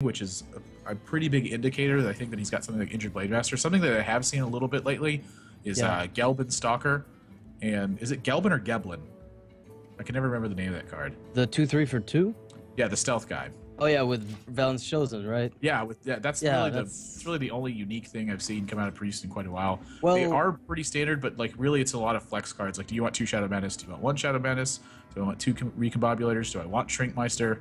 which is a pretty big indicator that I think that he's got something like Injured Blade Master. Something that I have seen a little bit lately is Gelbin Stalker. And is it Gelbin or Geblin? I can never remember the name of that card. The 2/3 for 2? Yeah, the stealth guy. Oh yeah, with Valence Chosen, right? Yeah, that's really the only unique thing I've seen come out of Priest in quite a while. Well, they are pretty standard, but like really, it's a lot of flex cards. Like, do you want 2 Shadow Menace? Do you want 1 Shadow Menace? Do I want 2 Recombobulators? Do I want Shrinkmeister?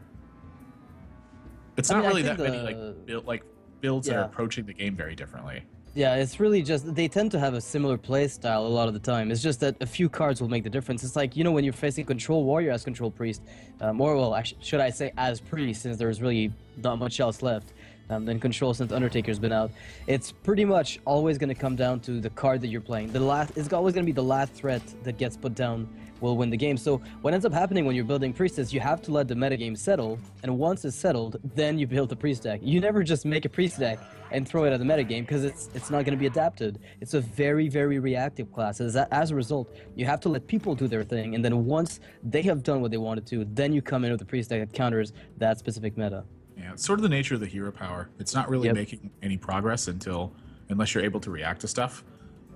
It's not really that many builds that are approaching the game very differently. Yeah, it's really just, they tend to have a similar play style a lot of the time. It's just that a few cards will make the difference. It's like, you know, when you're facing Control Warrior as Control Priest, or, well, actually, should I say as Priest, since there's really not much else left, than Control since Undertaker's been out. It's pretty much always going to come down to the card that you're playing. It's always going to be the last threat that gets put down will win the game. So what ends up happening when you're building Priest is you have to let the metagame settle, and once it's settled, then you build the Priest deck. You never just make a Priest deck and throw it at the metagame, because it's not going to be adapted. It's a very, very reactive class. As a result, you have to let people do their thing, and then once they have done what they wanted to, then you come in with a Priest deck that counters that specific meta. Yeah, it's sort of the nature of the hero power. It's not really making any progress unless you're able to react to stuff.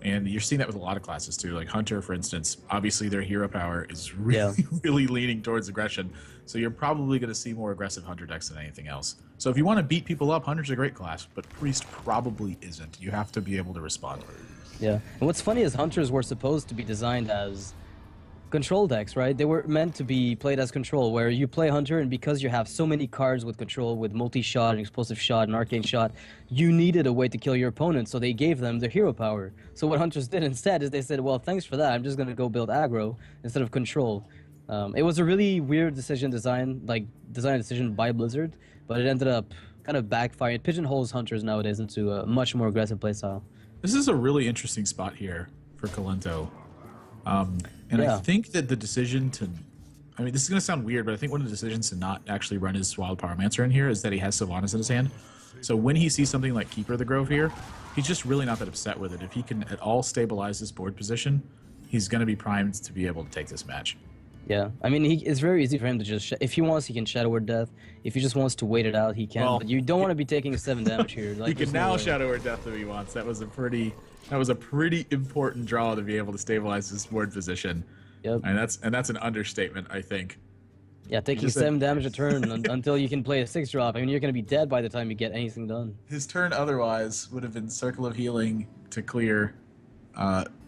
And you're seeing that with a lot of classes too. Like Hunter, for instance, obviously their hero power is really, really leaning towards aggression. So you're probably going to see more aggressive Hunter decks than anything else. So if you want to beat people up, Hunter's a great class, but Priest probably isn't. You have to be able to respond. Yeah, and what's funny is Hunters were supposed to be designed as control decks, right? They were meant to be played as control, where you play Hunter, and because you have so many cards with control, with multi-shot, and explosive shot, and arcane shot, you needed a way to kill your opponent, so they gave them their hero power. So what Hunters did instead is they said, well, thanks for that, I'm just going to go build aggro instead of control. It was a really weird design decision by Blizzard, but it ended up kind of backfiring. It pigeonholes Hunters nowadays into a much more aggressive playstyle. This is a really interesting spot here for Kolento. I think that the decision to, I mean, this is going to sound weird, but I think one of the decisions to not actually run his Wild Pyromancer in here is that he has Sylvanas in his hand. So when he sees something like Keeper of the Grove here, he's just really not that upset with it. If he can at all stabilize his board position, he's going to be primed to be able to take this match. Yeah, I mean, it's very easy for him to just, if he wants, he can Shadow Word Death. If he just wants to wait it out, he can. Well, but you don't want to be taking 7 damage here. Like, he can now Shadow Word Death if he wants. That was a pretty important draw to be able to stabilize his board position. Yep. And that's an understatement, I think. Yeah, taking 7 damage a turn until you can play a 6-drop. I mean, you're going to be dead by the time you get anything done. His turn otherwise would have been Circle of Healing to clear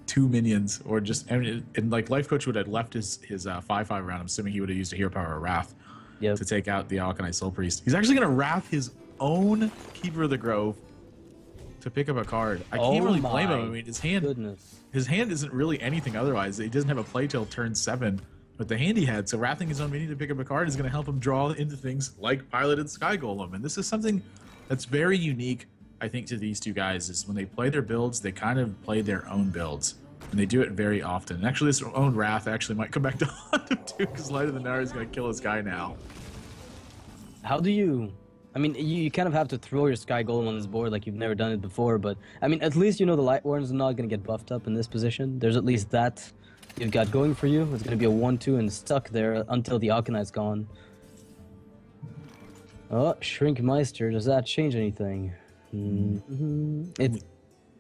2 minions, or just, and like Lifecoach would have left his 5/5 around. I'm assuming he would have used a hero power or Wrath to take out the Alkanite Soul Priest. He's actually going to Wrath his own Keeper of the Grove to pick up a card. I can't really blame him. I mean, his hand isn't really anything otherwise. He doesn't have a play till turn 7 with the hand he had, so wrathing his own minion to pick up a card is going to help him draw into things like Piloted Sky Golem. And this is something that's very unique, I think, to these two guys, is when they play their builds, they kind of play their own builds. And they do it very often. And actually, this own Wrath actually might come back to haunt him too, because Light of the Nara is going to kill this guy now. How do you... I mean, you kind of have to throw your Sky Golem on this board like you've never done it before, but, I mean, at least you know the Light Warden's not going to get buffed up in this position. There's at least that you've got going for you. It's going to be a 1/2 and stuck there until the Alkanite's gone. Oh, Shrinkmeister, does that change anything? It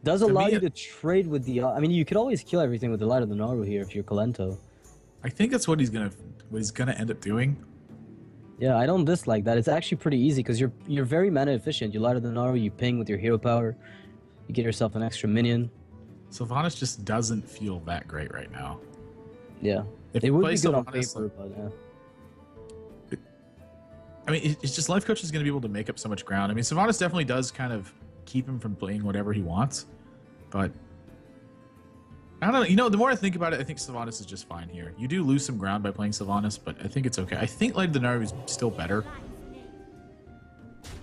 does allow you to trade with the... I mean, you could always kill everything with the Light of the Naru here if you're Kolento. I think that's what he's gonna end up doing. Yeah, I don't dislike that. It's actually pretty easy because you're very mana efficient. You Light of the Naru, you ping with your hero power, you get yourself an extra minion. Sylvanas just doesn't feel that great right now. Yeah, if it would be good Sylvanas on paper, but yeah. I mean, it's just Lifecoach is going to be able to make up so much ground. I mean, Sylvanas definitely does kind of keep him from playing whatever he wants, but I don't know. You know, the more I think about it, I think Sylvanas is just fine here. You do lose some ground by playing Sylvanas, but I think it's okay. I think Light of the Naru is still better.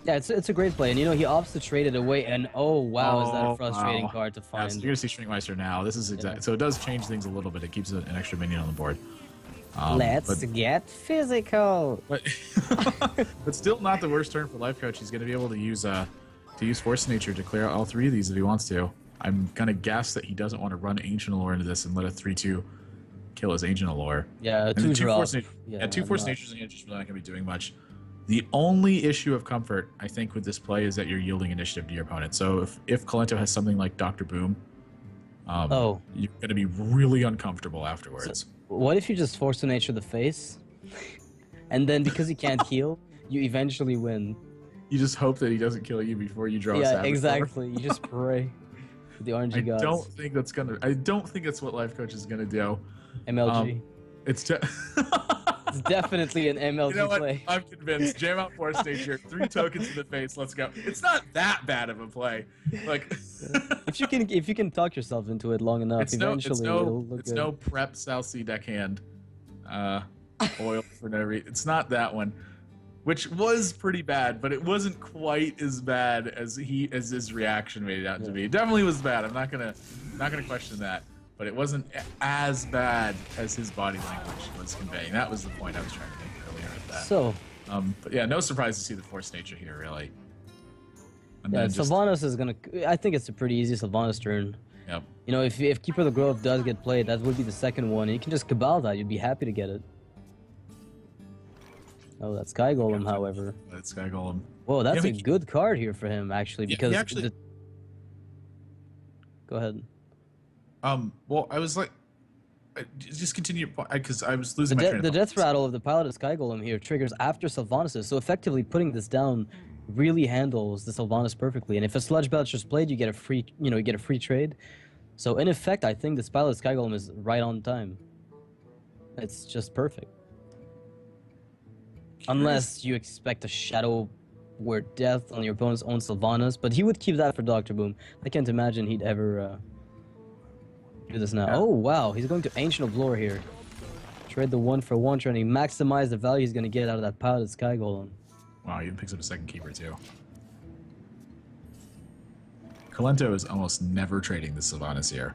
Yeah, it's a great play, and you know, he opts to trade it away, and oh wow, is that a frustrating card to find. Yeah, so you're going to see Shrinkmeister now. This is exactly... So it does change things a little bit. It keeps an extra minion on the board. Let's get physical. But, but still not the worst turn for Lifecoach. He's going to be able to use Force of Nature to clear out all 3 of these if he wants to. I'm going to guess that he doesn't want to run Ancient Allure into this and let a 3/2 kill his Ancient Allure. Yeah, two drop. Force Natures in here just really not going to be doing much. The only issue of comfort, I think, with this play is that you're yielding initiative to your opponent. So if Kolento has something like Dr. Boom, you're going to be really uncomfortable afterwards. So what if you just force an H to the face, and then because he can't heal, you eventually win? You just hope that he doesn't kill you before you draw a Savage. Yeah, exactly. You just pray for the RNG gods. I don't think that's what Lifecoach is gonna do. MLG. It's it's definitely an MLG you know what? play. I'm convinced. Jam out Force Nature, 3 tokens in the face. Let's go. It's not that bad of a play. Like, if you can talk yourself into it long enough, eventually it'll look good. No prep South Sea deckhand. Oil for no reason. It's not that one. Which was pretty bad, but it wasn't quite as bad as his reaction made it out to be. It definitely was bad. I'm not gonna question that, but it wasn't as bad as his body language was conveying. That was the point I was trying to make earlier with that. So, but yeah, no surprise to see the Force Nature here, really. And yeah, Sylvanas is gonna. I think it's a pretty easy Sylvanas turn. Yep. You know, if Keeper of the Grove does get played, that would be the second one, and you can just Cabal that. You'd be happy to get it. Oh, that Sky Golem, however. That Sky Golem. Whoa, that's a good card here for him, actually, because... Go ahead. Well, I was like... Just continue, because I was losing my train of thought. The Death Rattle of the Paladin Sky Golem here triggers after Sylvanas, so effectively putting this down really handles the Sylvanas perfectly. And if a Sludge Belcher's played, you get a free trade. So in effect, I think this Paladin Sky Golem is right on time. It's just perfect. Unless you expect a Shadow Word Death on your opponent's own Sylvanas, but he would keep that for Dr. Boom. I can't imagine he'd ever do this now. Yeah. Oh, wow, he's going to Ancient of Lore here. Trade the 1-for-1, trying to maximize the value he's going to get out of that Paladin Sky Golem. Wow, he even picks up a second keeper, too. Kolento is almost never trading the Sylvanas here.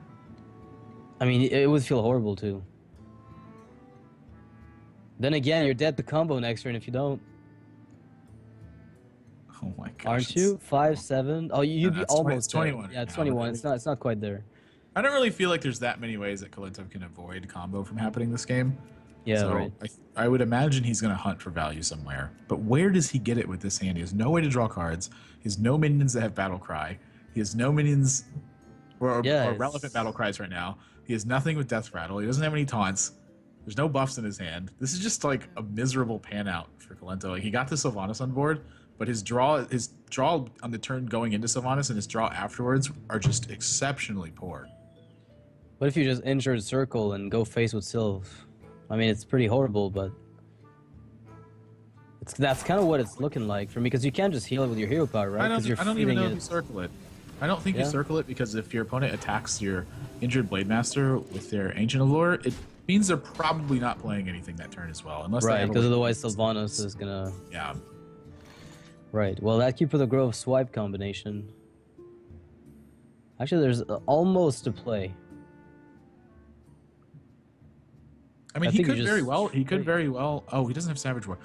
I mean, it would feel horrible, too. Then again, you're dead to combo next turn if you don't. Oh my gosh. Aren't you? 5-7? Oh, you'd be almost 21. Yeah, it's 21. It's not quite there. I don't really feel like there's that many ways that Kolento can avoid combo from happening this game. Yeah, so right. I would imagine he's going to hunt for value somewhere. But where does he get it with this hand? He has no way to draw cards. He has no minions that have Battle Cry. He has no minions or relevant Battle Cries right now. He has nothing with Death Rattle. He doesn't have any taunts. There's no buffs in his hand. This is just like a miserable pan out for Kolento. Like, he got the Sylvanas on board, but his draw on the turn going into Sylvanas and his draw afterwards are just exceptionally poor. What if you just injured Circle and go face with Sylv? I mean, it's pretty horrible, but that's kind of what it's looking like for me, because you can't just heal it with your hero power, right? I don't even know if you circle it. I don't think you circle it, because if your opponent attacks your injured Blade Master with their Ancient of Lore, it means they're probably not playing anything that turn as well. Unless right, because otherwise Sylvanas is gonna... Yeah. Right, well, that Keeper of the Grove swipe combination... Actually, there's almost a play. I mean, he could very well... Oh, he doesn't have Savage War.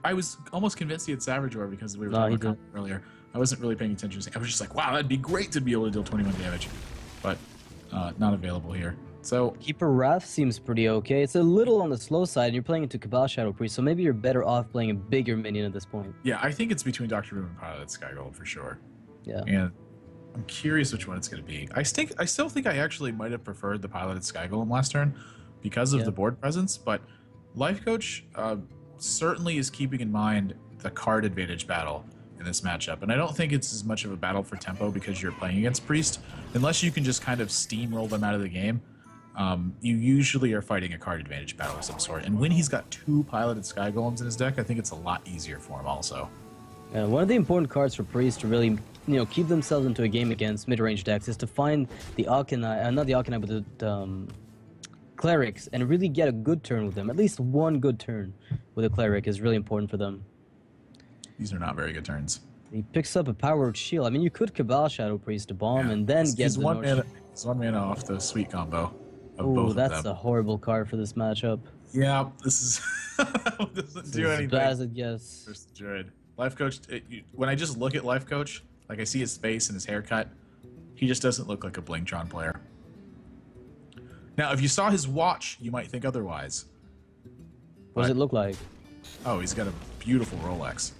I was almost convinced he had Savage War because we were talking about it earlier. I wasn't really paying attention. I was just like, wow, that'd be great to be able to deal 21 damage. But not available here. So Keeper Wrath seems pretty okay. It's a little on the slow side, and you're playing into Cabal Shadow Priest, so maybe you're better off playing a bigger minion at this point. Yeah, I think it's between Dr. Boom and Pilot Sky Gold for sure. Yeah. And I'm curious which one it's going to be. I still think I actually might have preferred the Piloted Sky Golem last turn because of the board presence, but Lifecoach certainly is keeping in mind the card advantage battle in this matchup, and I don't think it's as much of a battle for tempo because you're playing against Priest. Unless you can just kind of steamroll them out of the game, you usually are fighting a card advantage battle of some sort. And when he's got 2 Piloted Sky Golems in his deck, I think it's a lot easier for him also. One of the important cards for Priest to really, keep themselves into a game against mid-range decks is to find the Arcanine, not the Arcanine, but the Clerics, and really get a good turn with them. At least one good turn with a Cleric is really important for them. These are not very good turns. He picks up a Powered Shield. I mean, you could Cabal Shadow Priest to bomb and then get the He's 1 mana off the sweet combo of both of them. That's a horrible card for this matchup. Yeah, this is... doesn't do anything. As bad as it gets. Versus Druid. Lifecoach, when I just look at Lifecoach, like I see his face and his haircut, he just doesn't look like a Blingtron player. Now, if you saw his watch, you might think otherwise. What does it look like? Oh, he's got a beautiful Rolex.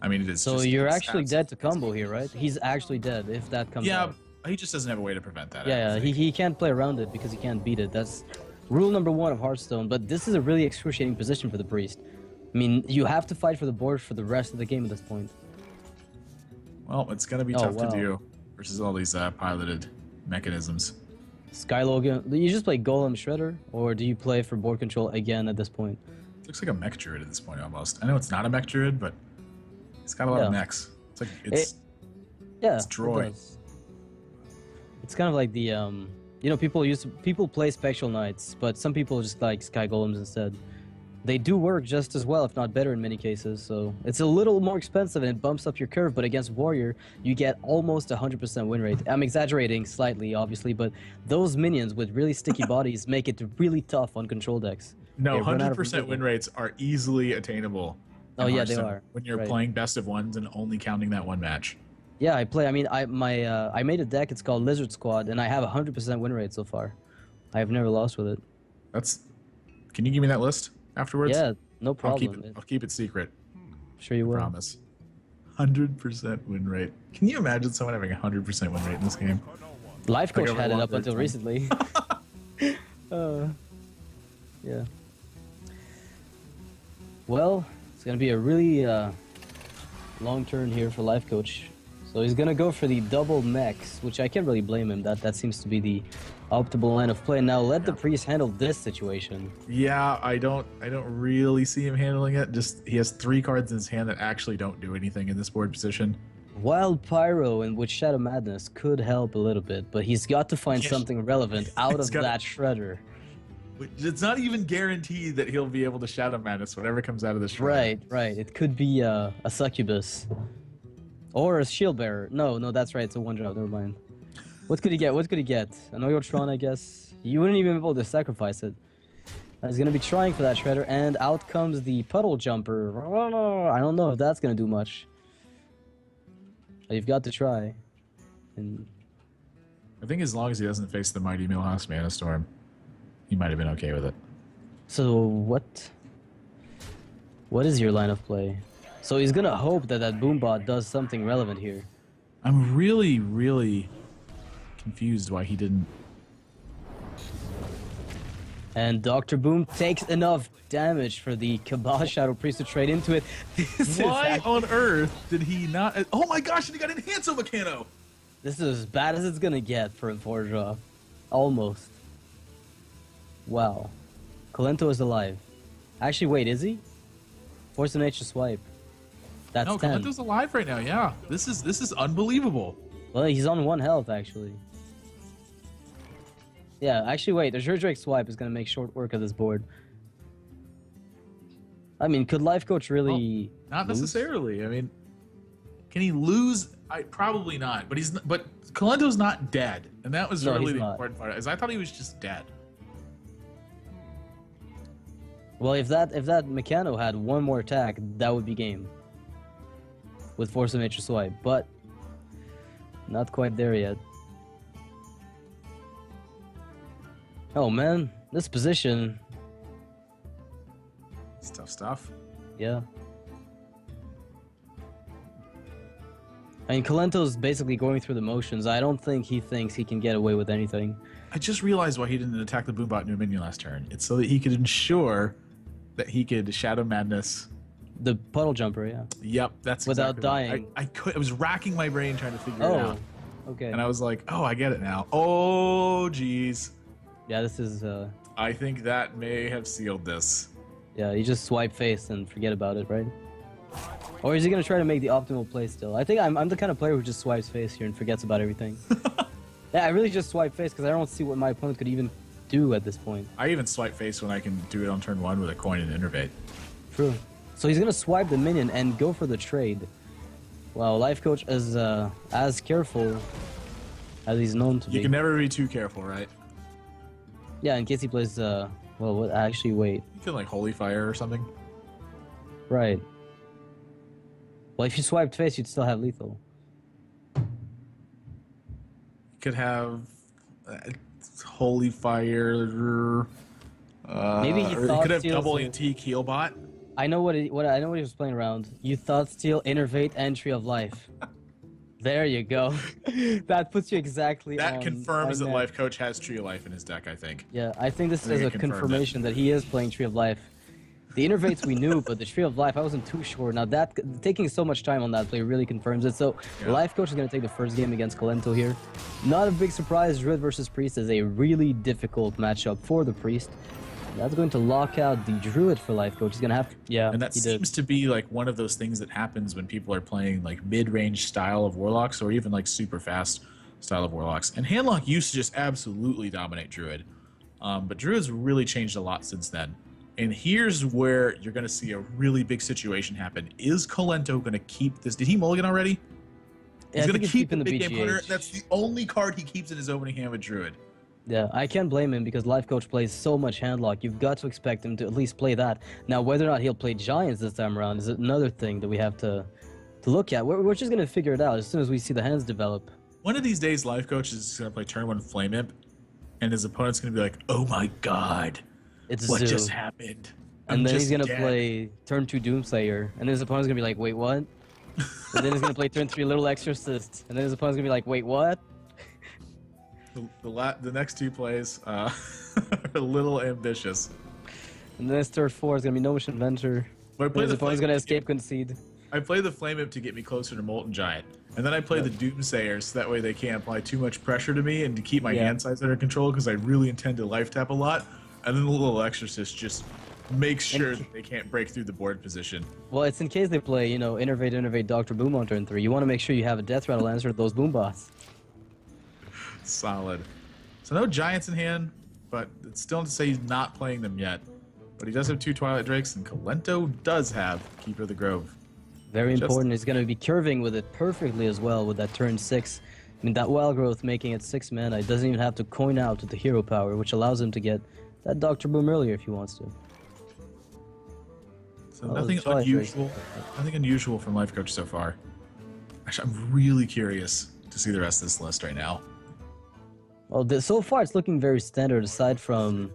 I mean, it is. So just, you're actually dead to combo here, right? He's actually dead if that comes out. Yeah, he just doesn't have a way to prevent that. Yeah, he can't play around it because he can't beat it. That's rule number 1 of Hearthstone. But this is a really excruciating position for the Priest. I mean, you have to fight for the board for the rest of the game at this point. Well, it's going to be tough to do versus all these piloted mechanisms. Skylogan, do you just play Golem Shredder, or do you play for board control again at this point? It looks like a mech druid at this point almost. I know it's not a mech druid, but it's got a lot of mechs. It's like it's droid. It's kind of like the you know, people play Spectral Knights, but some people just like Sky Golems instead. They do work just as well, if not better in many cases, so it's a little more expensive and it bumps up your curve, but against Warrior, you get almost 100% win rate. I'm exaggerating slightly, obviously, but those minions with really sticky bodies make it really tough on control decks. No, 100% win rates are easily attainable. Oh yeah, they are. When you're playing best of ones and only counting that one match. Yeah, I mean, I made a deck, it's called Lizard Squad, and I have 100% win rate so far. I have never lost with it. Can you give me that list afterwards? Yeah, no problem. I'll keep it secret. Sure you will. Promise. 100% win rate. Can you imagine someone having 100% win rate in this game? Lifecoach had it up until recently. Yeah. Well, it's going to be a really long turn here for Lifecoach. So he's going to go for the double mechs, which I can't really blame him. That seems to be the optimal line of play. Now let the Priest handle this situation. Yeah, I don't really see him handling it. Just he has 3 cards in his hand that actually don't do anything in this board position. Wild Pyro and with Shadow Madness could help a little bit, but he's got to find something relevant out of that Shredder. It's not even guaranteed that he'll be able to Shadow Madness whatever comes out of the Shredder. Right. It could be a Succubus. Or a Shield Bearer. No, that's right. It's a 1-drop. Never mind. What could he get? An Oiltron, I guess. You wouldn't even be able to sacrifice it. He's going to be trying for that Shredder, and out comes the Puddle Jumper. I don't know if that's going to do much. You've got to try. And I think as long as he doesn't face the Mighty Millhouse Mana Storm, he might have been okay with it. So what is your line of play? So he's gonna hope that Boombot does something relevant here. I'm really, really confused why he didn't. And Dr. Boom takes enough damage for the Cabal Shadow Priest to trade into it. Why on earth did he not? Oh my gosh, and he got Enhancer Mechano! This is as bad as it's gonna get for a 4-drop. Almost. Wow. Kolento is alive. Actually, wait, is he? Force of Nature Swipe. That's 10. Kolento's alive right now, yeah. This is unbelievable. Well, he's on 1 health, actually. Yeah, actually, wait, the Drake Swipe is going to make short work of this board. I mean, could Lifecoach really not lose? Necessarily. I mean, can he lose? Probably not. But Kolento's not dead. And that was really the important part. Is I thought he was just dead. Well, if that Mechano had 1 more attack, that would be game. With Force of Nature Swipe, but not quite there yet. Oh man, this position. It's tough stuff. Yeah. I mean, Kolento's basically going through the motions. I don't think he thinks he can get away with anything. I just realized why he didn't attack the Boombot new minion last turn. It's so that he could ensure that he could Shadow Madness the Puddle Jumper, yeah. Yep, that's without exactly dying. Right. I was racking my brain trying to figure it out. Okay. And I was like, oh, I get it now. Oh, geez. Yeah, this is. I think that may have sealed this. Yeah, you just swipe face and forget about it, right? Or is he gonna try to make the optimal play still? I think I'm the kind of player who just swipes face here and forgets about everything. Yeah, I really just swipe face because I don't see what my opponent could even do at this point. I even swipe face when I can do it on turn 1 with a coin and innervate. True. So he's gonna swipe the minion and go for the trade. Well, Lifecoach is as careful as he's known to be. You can never be too careful, right? Yeah, in case he plays. Well, what? Actually, wait. You can like Holy Fire or something. Right. Well, if you swiped face, you'd still have lethal. You could have Holy Fire. Maybe he Or he thought could have steals double it. antique heal bot. I know what he was playing around. You thought steal, innervate, entry of life. There you go. That puts you exactly That on confirms that net. Lifecoach has Tree of Life in his deck, I think. Yeah, I think this I think is a it confirmed confirmation that he is playing Tree of Life. The innervates we knew, but the Tree of Life, I wasn't too sure. Now that taking so much time on that play really confirms it. So Yeah. Lifecoach is going to take the first game against Kolento here. Not a big surprise. Druid versus Priest is a really difficult matchup for the Priest. That's going to lock out the Druid for Lifecoach. He's going to have... Yeah, And that he seems to be like one of those things that happens when people are playing like mid-range style of Warlocks or even like super fast style of Warlocks. And Handlock used to just absolutely dominate Druid. But Druid's really changed a lot since then. And here's where you're going to see a really big situation happen. Is Kolento going to keep this? Did he mulligan already? Yeah, He's going to keep in the big game hunter. BGH. That's the only card he keeps in his opening hand with Druid. Yeah, I can't blame him because Lifecoach plays so much Handlock. You've got to expect him to at least play that. Now, whether or not he'll play Giants this time around is another thing that we have to look at. We're just going to figure it out as soon as we see the hands develop. One of these days, Lifecoach is going to play turn 1 Flame Imp, and his opponent's going to be like, oh my god, It's what Zoo. just happened? And then he's just gonna dead." play turn 2 Doomslayer, and then his opponent's gonna be like, wait, what? And then he's gonna play turn 3 Little Exorcist, and then his opponent's gonna be like, wait, what? The next two plays are a little ambitious. And then his turn 4 is gonna be Gnomish Inventor. But I And play his the opponent's Flame gonna Imp to get- escape concede. I play the Flame Imp to get me closer to Molten Giant, and then I play the Doomsayer so that way they can't apply too much pressure to me and to keep my hand size under control because I really intend to life tap a lot. And then the Little Exorcist just makes sure that they can't break through the board position. Well, it's in case they play, you know, Innervate, Dr. Boom on turn 3. You want to make sure you have a Death Rattle answer to those Boom bots. Solid. So no Giants in hand, but it's still to say he's not playing them yet. But he does have 2 Twilight Drakes, and Kolento does have Keeper of the Grove. Very Just- important. He's going to be curving with it perfectly as well with that turn 6. I mean, that Wild Growth making it 6 mana. He doesn't even have to coin out with the hero power, which allows him to get that Dr. Boom earlier if he wants to. So Oh, nothing the Twilight Drakes. unusual from Lifecoach so far. Actually, I'm really curious to see the rest of this list right now. Well, so far it's looking very standard aside from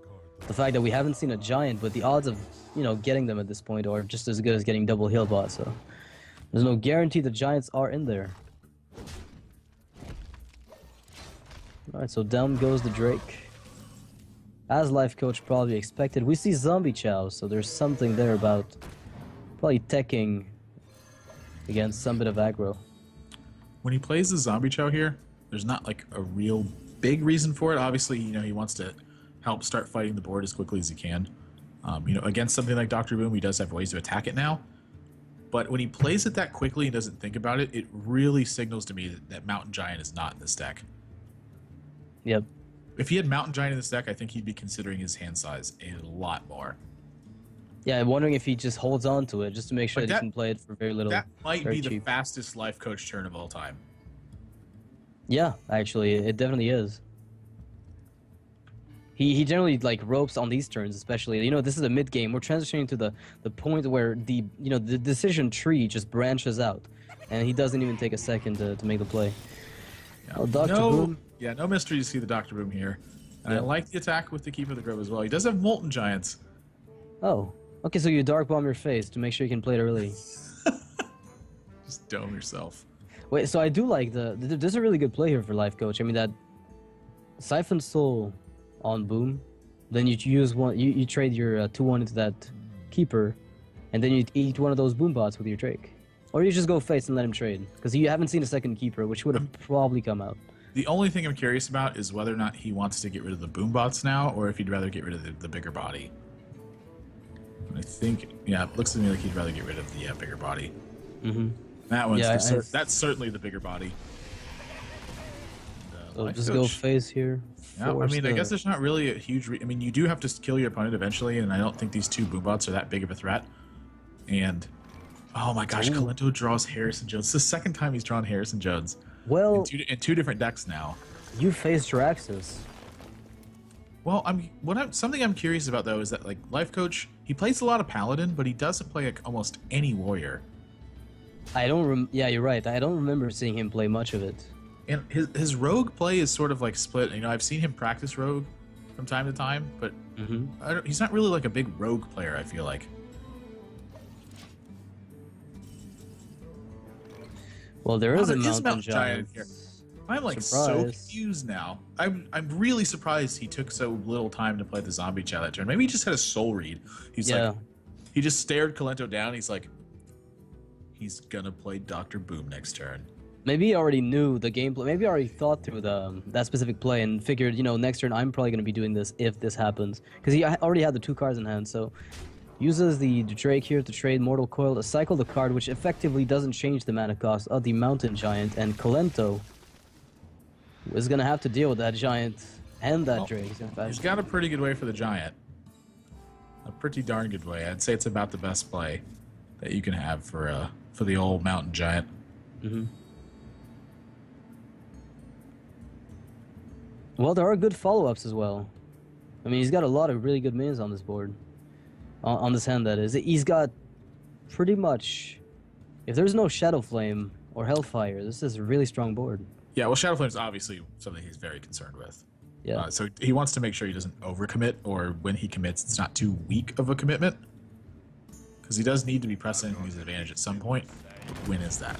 the fact that we haven't seen a Giant, but the odds of, you know, getting them at this point are just as good as getting double heal bot, so there's no guarantee the Giants are in there. Alright, so down goes the Drake. As Lifecoach probably expected, we see Zombie Chow, so there's something there about probably teching against some bit of aggro. When he plays the Zombie Chow here, there's not like a real big reason for it. Obviously, you know, he wants to help start fighting the board as quickly as he can. You know, against something like Dr. Boom, he does have ways to attack it now. But when he plays it that quickly and doesn't think about it, it really signals to me that Mountain Giant is not in this deck. Yep. If he had Mountain Giant in this deck, I think he'd be considering his hand size a lot more. Yeah, I'm wondering if he just holds on to it just to make sure But that he that- can play it for very little. That might very be the cheap. fastest Lifecoach turn of all time. Yeah, actually, it definitely is. He generally like ropes on these turns, especially. You know, this is a mid game. We're transitioning to the point where the decision tree just branches out, and he doesn't even take a second to make the play. Yeah. Oh, Dr. Boom. Yeah, no mystery to see the Dr. Boom here. And I Yeah. like the attack with the Keeper of the Grove as well. He does have Molten Giants. Oh, okay. So you dark bomb your face to make sure you can play it early. Just dome yourself. Wait, so I do like there's a really good play here for Lifecoach. I mean that Siphon Soul on Boom, then you use one. You trade your 2/1 into that Keeper, and then you eat one of those Boom bots with your Drake, or you just go face and let him trade because you haven't seen a second Keeper, which would have probably come out. The only thing I'm curious about is whether or not he wants to get rid of the boom bots now, or if he'd rather get rid of the bigger body. I think, yeah, it looks to me like he'd rather get rid of the bigger body. Mm-hmm. That one's Yeah, that's certainly the bigger body. So just go face here. Yeah, I force mean, I the- guess there's not really a huge. I mean, you do have to kill your opponent eventually, and I don't think these 2 boom bots are that big of a threat. And oh my gosh, Ooh. Kolento draws Harrison Jones. It's the second time he's drawn Harrison Jones Well, in two different decks now. you face Jiraxis. Well, something I'm curious about though is that like Lifecoach, he plays a lot of Paladin, but he doesn't play like almost any warrior. Yeah, you're right. I don't remember seeing him play much of it. And his rogue play is sort of like split. You know, I've seen him practice rogue from time to time, but He's not really like a big rogue player, I feel like. Well, there is a mountain giant here. I'm like so confused now. I'm really surprised he took so little time to play the zombie chow that turn. Maybe he just had a soul read. He's like, he just stared Kolento down. He's like, he's gonna play Dr. Boom next turn. Maybe he already knew the gameplay. Maybe he already thought through that specific play and figured, you know, next turn I'm probably gonna be doing this if this happens, because he already had the 2 cards in hand. So uses the Drake here to trade Mortal Coil to cycle the card, which effectively doesn't change the mana cost of the Mountain Giant, and Kolento is going to have to deal with that Giant and that Drake. In fact, he's got a pretty good way for the Giant. A pretty darn good way. I'd say it's about the best play that you can have for the old Mountain Giant. Well, there are good follow-ups as well. I mean, he's got a lot of really good minions on this board. On this hand, that is. He's got pretty much... If there's no Shadow Flame or Hellfire, this is a really strong board. Yeah, well, Shadow Flame is obviously something he's very concerned with. Yeah. So he wants to make sure he doesn't overcommit, or when he commits, it's not too weak of a commitment. Because he does need to be pressing his advantage at some point. When is that?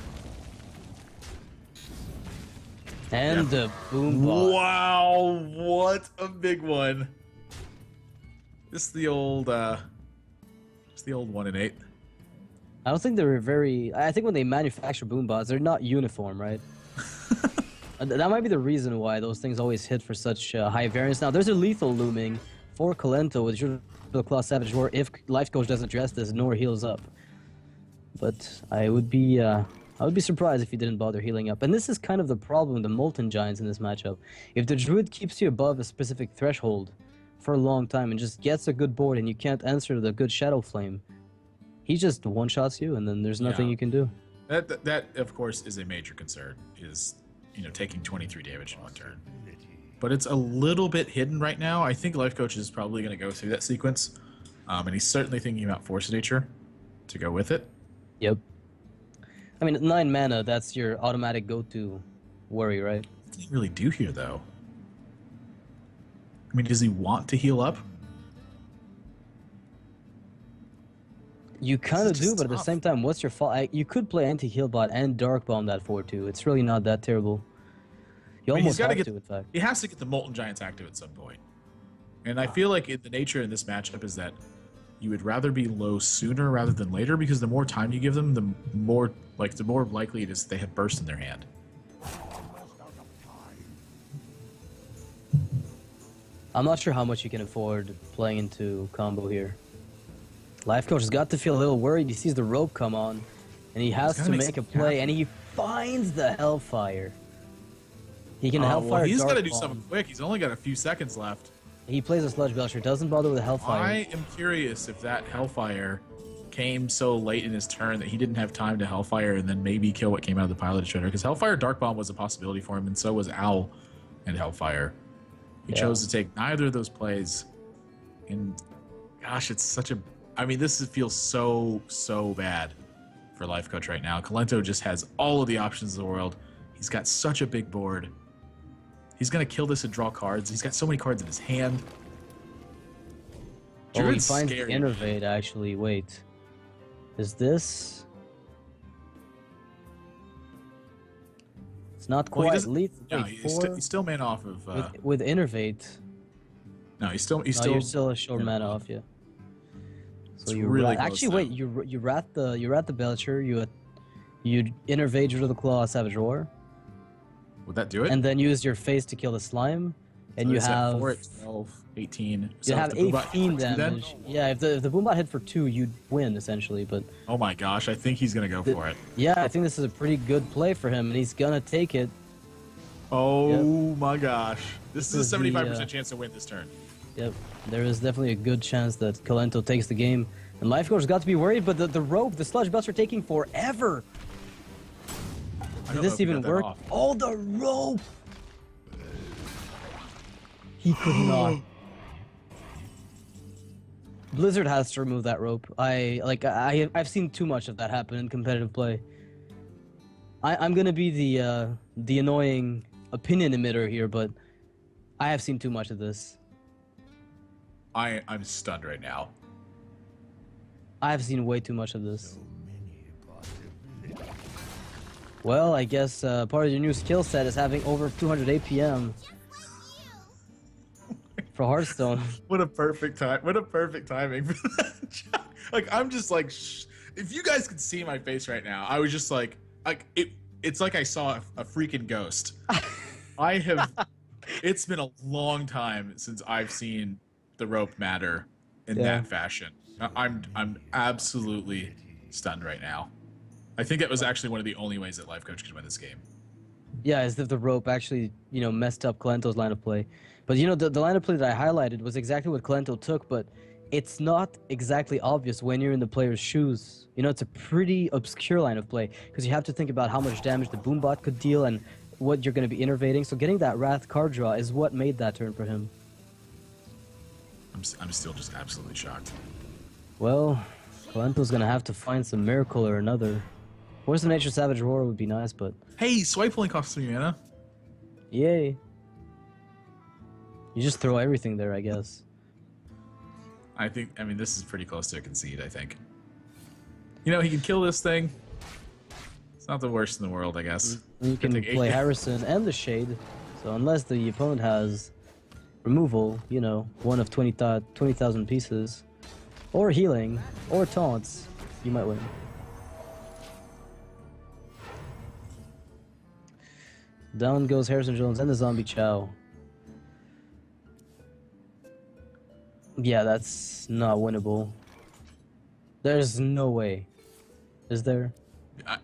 And the Boom Bot. Wow, what a big one. This is the old... It's the old 1 in 8. I don't think they're very... I think when they manufacture boom bots, they're not uniform, right? That might be the reason why those things always hit for such high variance. Now, there's a lethal looming for Kolento with the Claw Savage Roar if Lifecoach doesn't address this nor heals up. But I would be surprised if he didn't bother healing up. And this is kind of the problem with the Molten Giants in this matchup. If the Druid keeps you above a specific threshold for a long time and just gets a good board and you can't answer the good Shadow Flame, he just one-shots you and then there's nothing you can do. That of course is a major concern, is, you know, taking 23 damage in one turn. But it's a little bit hidden right now. I think Lifecoach is probably going to go through that sequence, and he's certainly thinking about Force of Nature to go with it. Yep. I mean, 9 mana, that's your automatic go-to worry, right? What does he really do here, though? I mean, does he want to heal up? You kind of do, but at the same time, what's your fault? You could play anti-heal bot and Dark Bomb that 4-2. It's really not that terrible. You almost have to, in fact. He has to get the Molten Giants active at some point. And I feel like the nature in this matchup is that you would rather be low sooner rather than later, because the more time you give them, the more likely it is they have burst in their hand. I'm not sure how much you can afford playing into combo here. Lifecoach has got to feel a little worried. He sees the rope come on, and he has to make a play, and he finds the Hellfire. He can Hellfire. Well, he's got to do bomb. something quick. He's only got a few seconds left. He plays a Sludge Belcher, doesn't bother with the Hellfire. I am curious if that Hellfire came so late in his turn that he didn't have time to Hellfire and then maybe kill what came out of the Pilot Shredder. Because Hellfire Dark Bomb was a possibility for him, and so was Owl and Hellfire. He chose to take neither of those plays. And gosh, it's such a... I mean, this feels so bad for Lifecoach right now. Kolento just has all of the options in the world. He's got such a big board. He's going to kill this and draw cards. He's got so many cards in his hand. Oh, he finds the Innervate, actually. Wait. Is this... It's not quite lethal. No, he's still man off of... With Innervate. No, he's still... You're still a short mana off, yeah. So you really actually wait. You rat the Belcher. You Innervate to the Claw Savage Roar. Would that do it? And then use your face to kill the slime, and so you have 4, 12, 18. You have 18 damage. Yeah, if the Boombot hit for 2, you'd win essentially. But oh my gosh, I think he's gonna go for it. Yeah, I think this is a pretty good play for him, and he's gonna take it. Oh my gosh, this is a 75% chance to win this turn. Yep, there is definitely a good chance that Kolento takes the game. And Lifecoach's got to be worried, but the rope, the Sludge Belts are taking forever. Did this even work? Oh, the rope! He could not. Blizzard has to remove that rope. I've seen too much of that happen in competitive play. I'm gonna be the annoying opinion emitter here, but I have seen too much of this. I'm stunned right now. I've seen way too much of this. Well, I guess part of your new skill set is having over 200 APM for Hearthstone. What a perfect time! What a perfect timing for that. Like I'm just like, if you guys could see my face right now, I was just like it's like I saw a freaking ghost. I have. It's been a long time since I've seen the rope matter in that fashion. I'm absolutely stunned right now. I think that was actually one of the only ways that Lifecoach could win this game. Yeah, as if the rope actually, messed up Kolento's line of play. But, the line of play that I highlighted was exactly what Kolento took, but it's not exactly obvious when you're in the player's shoes. It's a pretty obscure line of play, because you have to think about how much damage the Boombot could deal and what you're going to be innervating. So getting that Wrath card draw is what made that turn for him. I'm still just absolutely shocked. Well, Kolento's going to have to find some miracle or another. Force of Nature Savage Roar would be nice, but... Hey, swipe only costs 3 mana. Yay. You just throw everything there, I guess. I mean, this is pretty close to a concede, I think. He can kill this thing. It's not the worst in the world, I guess. You can play Harrison and the Shade, so unless the opponent has removal, one of 20,000 pieces, or healing, or taunts, you might win. Down goes Harrison Jones and the Zombie Chow. Yeah, that's not winnable. There's no way. Is there? I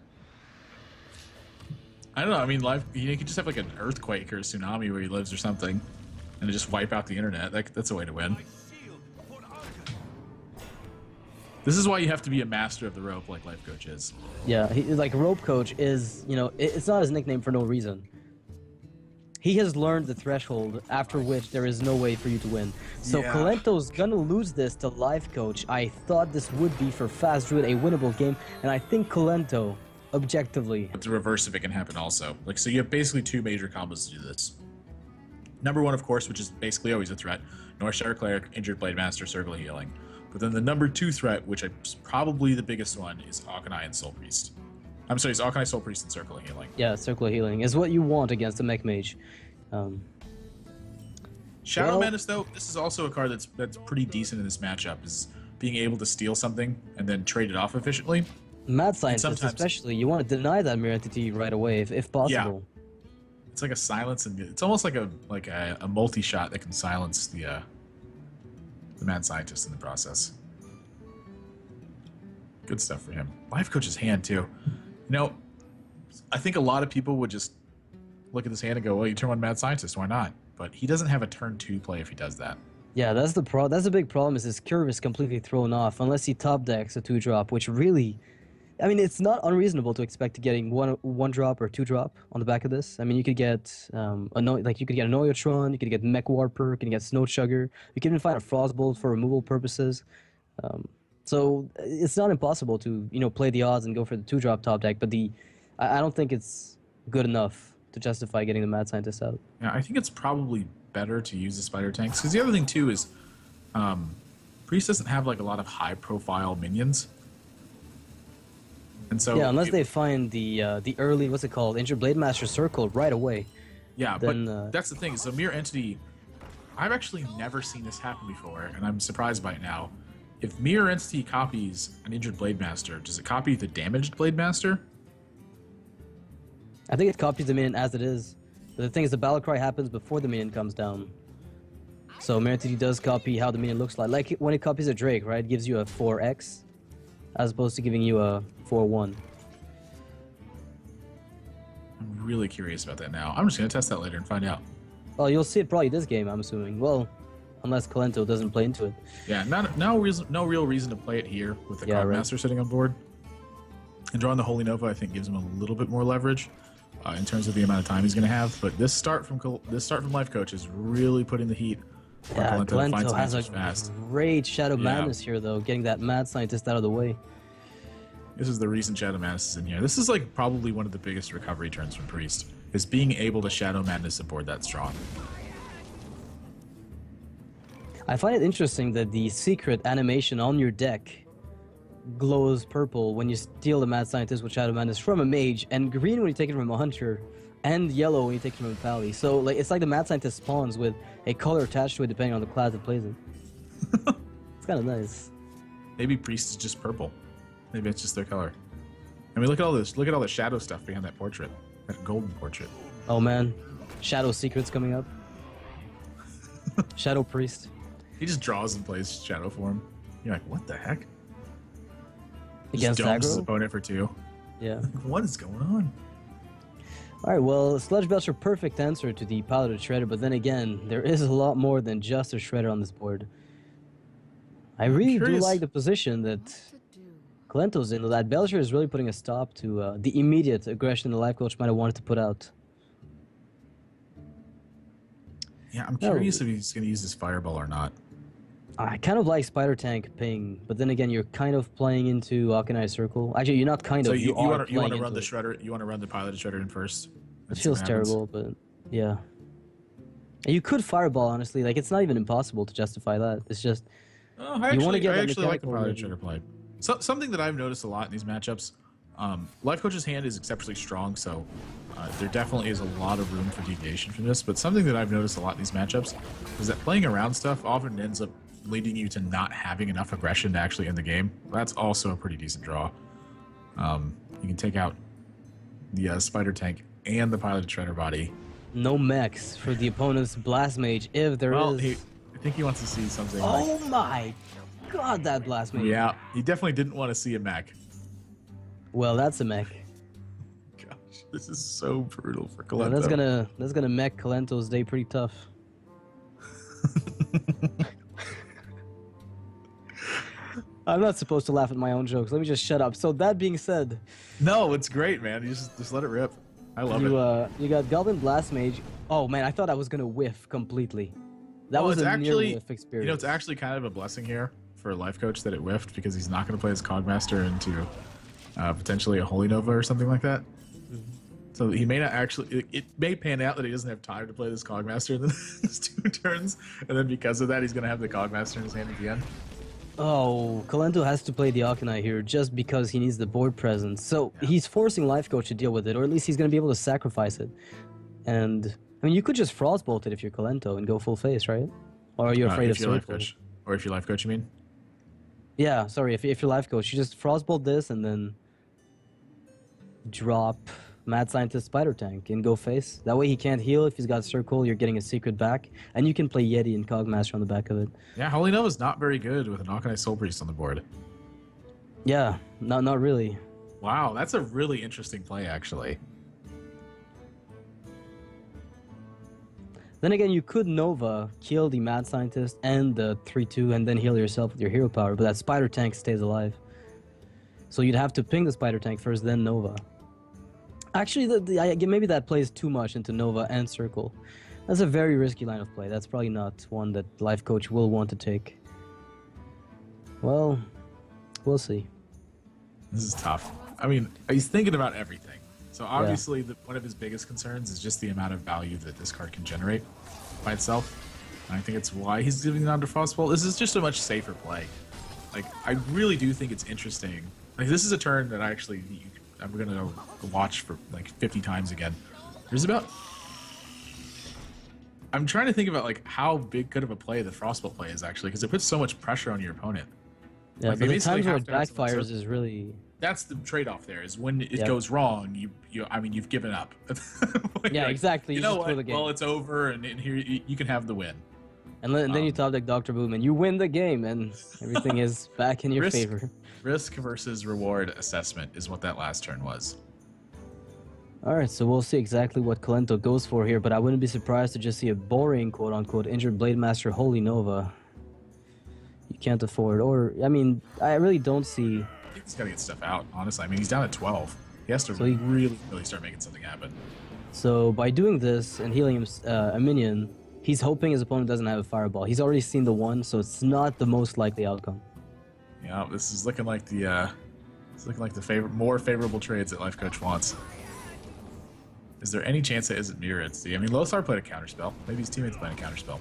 don't know. I mean, you could just have like an earthquake or a tsunami where he lives or something, and just wipe out the internet. That's a way to win. This is why you have to be a master of the rope, like Lifecoach is. Yeah, like Rope Coach is. It's not his nickname for no reason. He has learned the threshold after which there is no way for you to win. So Kolento's gonna lose this to Lifecoach. I thought this would be for Fast Druid a winnable game, and I think Kolento, objectively. But the reverse of it can happen also. So you have basically 2 major combos to do this. Number 1, of course, which is basically always a threat. Northshire Cleric, Injured Blade Master, Circle of Healing. But then the number 2 threat, which is probably the biggest one, is Auchenai and Soul Priest. I'm sorry, it's Auchenai, Soul Priest, and Circle of Healing. Yeah, Circle of Healing is what you want against a Mech Mage. Shadow Menace, though, this is also a card that's pretty decent in this matchup, is being able to steal something and then trade it off efficiently. Mad Scientist, especially, you want to deny that mirror entity right away, if possible. Yeah. It's like a silence, and it's almost like a multi-shot that can silence the Mad Scientist in the process. Good stuff for him. Lifecoach's hand, too. I think a lot of people would just look at this hand and go, well, you turn 1 Mad Scientist, why not? But he doesn't have a turn 2 play if he does that. Yeah, that's the big problem, is his curve is completely thrown off, unless he top decks a 2-drop, which really... I mean, it's not unreasonable to expect getting one drop or 2-drop on the back of this. I mean, you could get you could get an Oiotron, you could get Mech Warper, you could get Snow Chugger, you can even find a Frostbolt for removal purposes. So it's not impossible to play the odds and go for the 2-drop top deck, but I don't think it's good enough to justify getting the Mad Scientist out. Yeah, I think it's probably better to use the Spider Tanks, because the other thing too is Priest doesn't have like a lot of high-profile minions. And so unless they find the early, what's it called, Injured Blade Master Circle right away. Yeah, then, but that's the thing. So Mirror Entity, I've actually never seen this happen before, and I'm surprised by it now. If Mirror Entity copies an Injured Blade Master, does it copy the damaged Blade Master? I think it copies the minion as it is. But the thing is, the Battle Cry happens before the minion comes down. So Mirror Entity does copy how the minion looks like. Like when it copies a Drake, right? It gives you a 4x, as opposed to giving you a 4-1. I'm really curious about that now. I'm just going to test that later and find out. Well, you'll see it probably this game, I'm assuming. Well, unless Kolento doesn't play into it. Yeah, no real reason to play it here with the Card Master sitting on board. And drawing the Holy Nova, I think, gives him a little bit more leverage in terms of the amount of time he's going to have. But this start from Lifecoach is really putting the heat. Yeah, Kolento has a great Shadow Madness here, though, getting that Mad Scientist out of the way. This is the reason Shadow Madness is in here. This is like probably one of the biggest recovery turns from Priest, is being able to Shadow Madness aboard that strong. I find it interesting that the secret animation on your deck glows purple when you steal the Mad Scientist with Shadow Madness from a mage, and green when you take it from a hunter, and yellow when you take it from a pally. So like it's like the Mad Scientist spawns with a color attached to it depending on the class that plays it. It's kind of nice. Maybe Priest is just purple. Maybe it's just their color. I mean, look at all this. Look at all the shadow stuff behind that portrait. That golden portrait. Oh man, Shadow Secrets coming up. Shadow Priest. He just draws and plays shadow form. You're like, what the heck? Against just dumps aggro? his opponent for 2. Yeah. What is going on? Alright, well, Sludge Belcher, perfect answer to the Piloted Shredder, but then again, there is a lot more than just a Shredder on this board. I really do like the position that Kolento's in. That Belcher is really putting a stop to the immediate aggression the Lifecoach might have wanted to put out. Yeah, I'm curious if he's going to use his Fireball or not. I kind of like Spider Tank ping, but then again, you're kind of playing into Akanai Circle. Actually, you're not kind so of. You want to run the it. Shredder? You want to run the Piloted Shredder in first? It feels terrible, but yeah. You could Fireball, honestly. Like, it's not even impossible to justify that. It's just you want to get. I actually like the Piloted Shredder play. So, something that I've noticed a lot in these matchups, Lifecoach's hand is exceptionally strong, so there definitely is a lot of room for deviation from this. But something that I've noticed a lot in these matchups is that playing around stuff often ends up leading you to not having enough aggression to actually end the game. That's also a pretty decent draw. You can take out the Spider Tank and the Piloted Shredder body. No mechs for the opponent's Blast Mage if there is. I think he wants to see something. Oh my god, that Blast Mage. Yeah, he definitely didn't want to see a mech. Well, that's a mech. Gosh, this is so brutal for Kolento. Yeah, that's gonna make Kolento's day pretty tough. I'm not supposed to laugh at my own jokes. Let me just shut up. So that being said, no, it's great, man. You just let it rip. I love it. You got Goblin Blast Mage. Oh man, I thought I was gonna whiff completely. That was a near whiff experience. You know, it's actually kind of a blessing here for Lifecoach that it whiffed, because he's not going to play his Cogmaster into potentially a Holy Nova or something like that. Mm-hmm. So he may not actually. It may pan out that he doesn't have time to play this Cogmaster in the next 2 turns, and then because of that, he's going to have the Cogmaster in his hand at the end. Oh, Kolento has to play the Akanai here just because he needs the board presence. So he's forcing Lifecoach to deal with it, or at least he's going to be able to sacrifice it. And I mean, you could just Frostbolt it if you're Kolento and go full face, right? Or are you afraid of Circle? Or if you're Lifecoach, you mean? Yeah, sorry. If you're Lifecoach, you just Frostbolt this and then drop Mad Scientist Spider Tank and go face. That way he can't heal. If he's got Circle, you're getting a secret back. And you can play Yeti and Cogmaster on the back of it. Yeah, Holy Nova's not very good with an Akanai Soul Priest on the board. Yeah, not really. Wow, that's a really interesting play, actually. Then again, you could Nova, kill the Mad Scientist and the 3-2, and then heal yourself with your hero power, but that Spider Tank stays alive. So you'd have to ping the Spider Tank first, then Nova. Actually, maybe that plays too much into Nova and Circle. That's a very risky line of play. That's probably not one that Lifecoach will want to take. Well, we'll see. This is tough. I mean, he's thinking about everything. So obviously, one of his biggest concerns is just the amount of value that this card can generate by itself. And I think it's why he's giving it on to Frostbolt. This is just a much safer play. Like, I really do think it's interesting. Like, this is a turn that I'm going to watch for like 50 times again. I'm trying to think about like how big good of a play the Frostbolt play is actually, because it puts so much pressure on your opponent. Yeah, like, but the times where it backfires is really... That's the trade-off there, is when it goes wrong, you've given up. Yeah, exactly. You know what? Well, it's over, and here you can have the win. And then you top deck Dr. Boom, and you win the game, and everything is back in your favor. Risk versus reward assessment is what that last turn was. Alright, so we'll see exactly what Kolento goes for here, but I wouldn't be surprised to just see a boring, quote-unquote, injured Blade Master Holy Nova. You can't afford, or, I mean, I really don't see... He's got to get stuff out, honestly. I mean, he's down at 12. He has to really start making something happen. So by doing this and healing him a minion, he's hoping his opponent doesn't have a Fireball. He's already seen the 1, so it's not the most likely outcome. Yeah, this is looking like the more favorable trades that Lifecoach wants. Is there any chance that isn't Mirror? I mean, Lothar played a counterspell. Maybe his teammates playing a counterspell.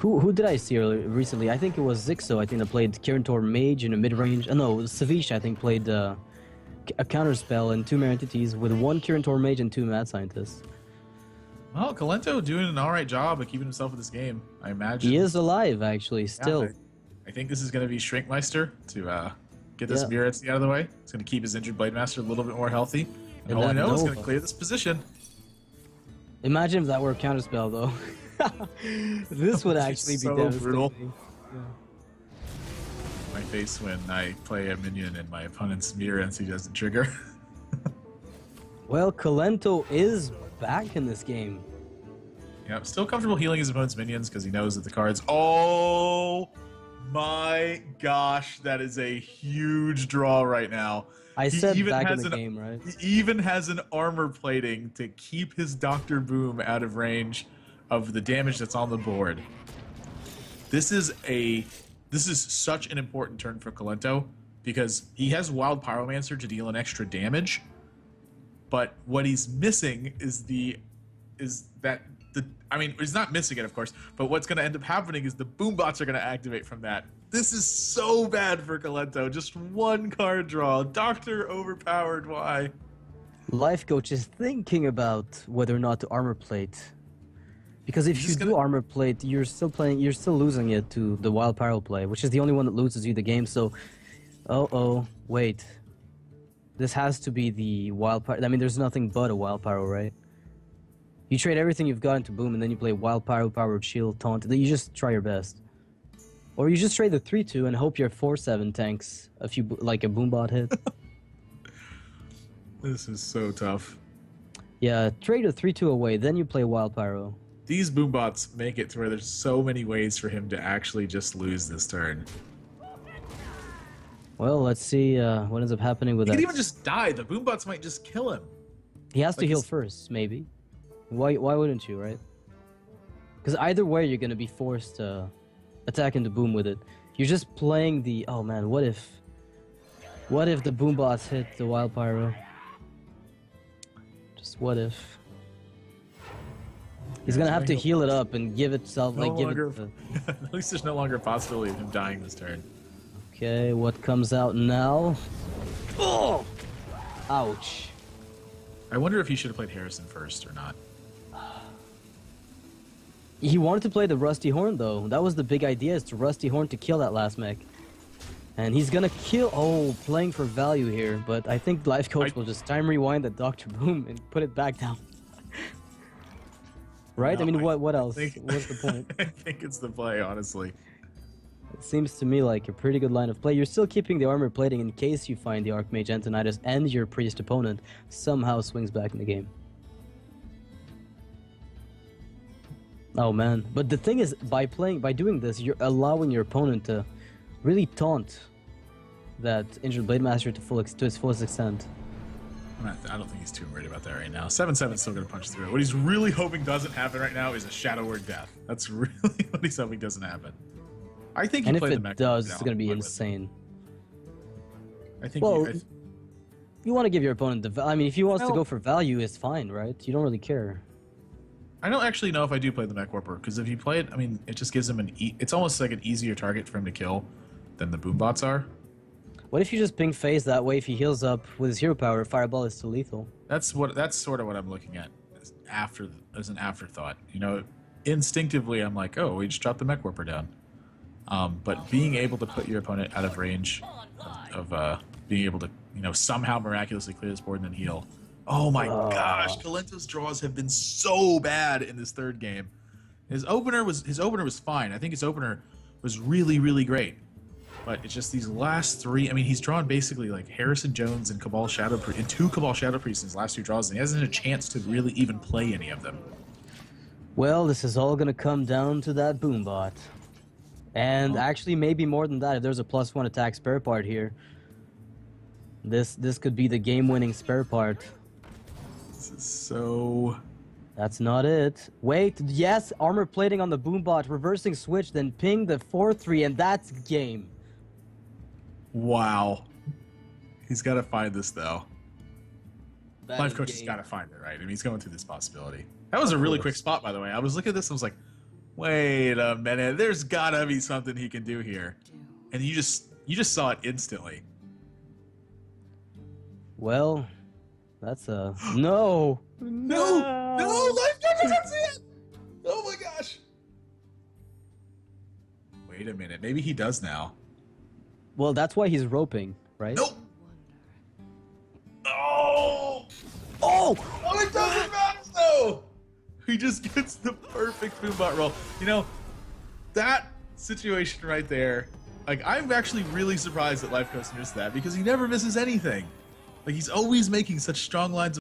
Who did I see recently? I think it was Zixo. I think that played Kirintor Mage in a mid-range. No, Savish, I think, played a counterspell and 2 Mirror Entities with 1 Kirintor Mage and 2 Mad Scientists. Well, Kolento doing an all right job of keeping himself in this game, I imagine. He is alive, actually, still. Yeah, I think this is going to be Shrinkmeister to get this Mirror Entity out of the way. It's going to keep his injured Blade Master a little bit more healthy. And all I know is going to clear this position. Imagine if that were a counterspell, though. This would actually be so devastating. Brutal. Yeah. My face when I play a minion and my opponent's Mirror Entity doesn't trigger. Well, Kolento is back in this game. Yeah, still comfortable healing his opponent's minions because he knows that the cards... Oh my gosh, that is a huge draw right now. I said back in the game, right? He even has an armor plating to keep his Dr. Boom out of range of the damage that's on the board. This is such an important turn for Kolento because he has Wild Pyromancer to deal an extra damage, but what he's missing is I mean, he's not missing it, of course, but what's going to end up happening is the boombots are going to activate from that. This is so bad for Kolento. Just one card draw. Doctor overpowered. Why? Lifecoach is thinking about whether or not to armor plate. Because if you do armor plate, you're still losing it to the Wild Pyro play, which is the only one that loses you the game. So, wait. This has to be the Wild Pyro. I mean, there's nothing but a Wild Pyro, right? You trade everything you've got into Boom, and then you play Wild Pyro, Powered Shield, Taunt. Then you just try your best. Or you just trade the 3-2 and hope your 4-7 tanks a few, like a Boombot hit. This is so tough. Yeah, trade a 3-2 away, then you play Wild Pyro. These Boombots make it to where there's so many ways for him to actually just lose this turn. Well, let's see what ends up happening with that. He could even just die. The Boombots might just kill him. He has to heal first, maybe. Why wouldn't you, right? Because either way, you're going to be forced to attack into Boom with it. You're just playing the... Oh, man, what if the Boombots hit the Wild Pyro? Just what if? He's going to have to heal it up and give itself... At least there's no longer a possibility of him dying this turn. Okay, what comes out now? Oh! Ouch. I wonder if he should have played Harrison first or not. He wanted to play the Rusty Horn, though. That was the big idea, is to Rusty Horn to kill that last mech. And he's gonna kill... Oh, playing for value here. But I think Lifecoach will just time rewind the Dr. Boom and put it back down. Right? No, I mean, what else? What's the point? I think it's the play, honestly. It seems to me like a pretty good line of play. You're still keeping the armor plating in case you find the Archmage Antonidas and your priest opponent somehow swings back in the game. Oh man, but the thing is, by doing this, you're allowing your opponent to really taunt that injured Blade Master to his fullest extent. I don't think he's too worried about that right now. 7-7 is still going to punch through it. What he's really hoping doesn't happen right now is a Shadow Word Death. That's really what he's hoping doesn't happen. I think and if it does, it's going to be insane. I think. Well, you want to give your opponent the... I mean, if he wants to go for value, it's fine, right? You don't really care. I don't actually know if I do play the Mech Warper, because if you play it, I mean, it just gives him it's almost like an easier target for him to kill than the Boombots are. What if you just ping phase that way? If he heals up with his hero power, Fireball is still lethal. That's sort of what I'm looking at as an afterthought. You know, instinctively I'm like, oh, we just dropped the Mech Warper down. But being able to put your opponent out of range of being able to, you know, somehow miraculously clear this board and then heal. Oh my gosh, Kolento's draws have been so bad in this third game. His opener was fine. I think his opener was really, really great. But it's just these last three. I mean, he's drawn basically like Harrison Jones and Cabal Shadow Priest and 2 Cabal Shadow Priests in his last 2 draws, and he hasn't had a chance to really even play any of them. Well, this is all gonna come down to that Boombot. And actually maybe more than that if there's a +1 attack spare part here. This could be the game-winning spare part. This is so... That's not it. Wait, yes, armor plating on the Boombot, reversing switch, then ping the 4-3, and that's game. Wow. He's got to find this, though. Lifecoach has got to find it, right? I mean, he's going through this possibility. That was a really quick spot, by the way. I was looking at this and I was like, Wait a minute. There's gotta be something he can do here. And you just saw it instantly. Well, that's a no. No, Lifecoach doesn't see it. Oh my gosh. Wait a minute. Maybe he does now. Well, that's why he's roping, right? Nope. Oh! Oh! Oh, it doesn't matter though! He just gets the perfect boombot roll. You know, that situation right there, like, I'm actually really surprised that Lifecoach missed that because he never misses anything. Like, he's always making such strong lines of